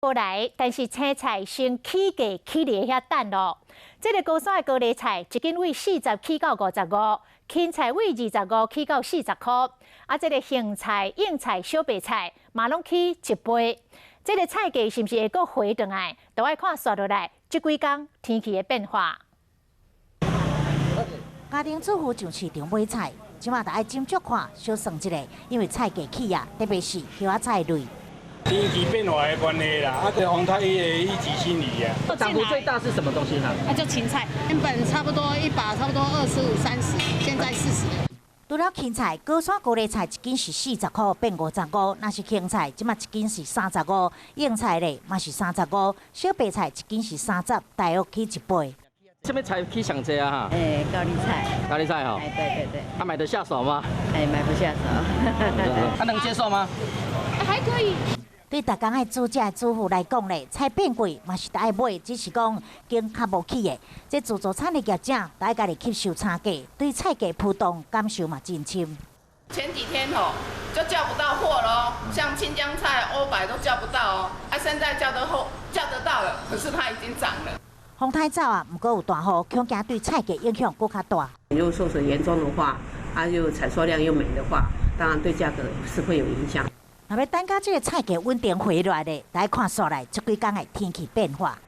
过来，但是青菜先起价起伫遐等咯。这个高山的高丽菜一斤为40起到55，芹菜为25起到40块，啊，这个杏菜、硬菜、小白菜嘛拢起1倍。这个菜价是毋是会阁回转来？都要看刷落来这几天天气的变化。家庭主妇上市场买菜，即马就爱斟酌看，小算一下，因为菜价起啊，特别是叶菜类。 天气变化的关系啦，啊，黄太一级心理啊。涨幅最大是什么东西呢？就芹菜，原本差不多一把差不多25、30，现在40。除了芹菜，高山高丽菜一斤是40块变55，那是芹菜，即马一斤是35，硬菜咧嘛是35，小白菜一斤是30，大约起1倍。这边菜起上济啊哈？高丽菜。高丽菜哈？对。他买得下手吗？买不下手。他能接受吗？还可以。 对逐工爱煮食的主妇来讲咧，菜变贵嘛是得爱买，只是讲经较无起的。这自助餐的业者得爱家己吸收差价，对菜价波动感受嘛真深。前几天就叫不到货咯，像青江菜、欧白都叫不到哦，现在叫得到了，可是它已经涨了。风太早啊，不过有大雨，恐惊对菜价影响更较大。如果受损严重的话，又采收量又没的话，当然对价格是会有影响。 若要等到这个菜价稳定回来咧，来看下来这几天的天气变化。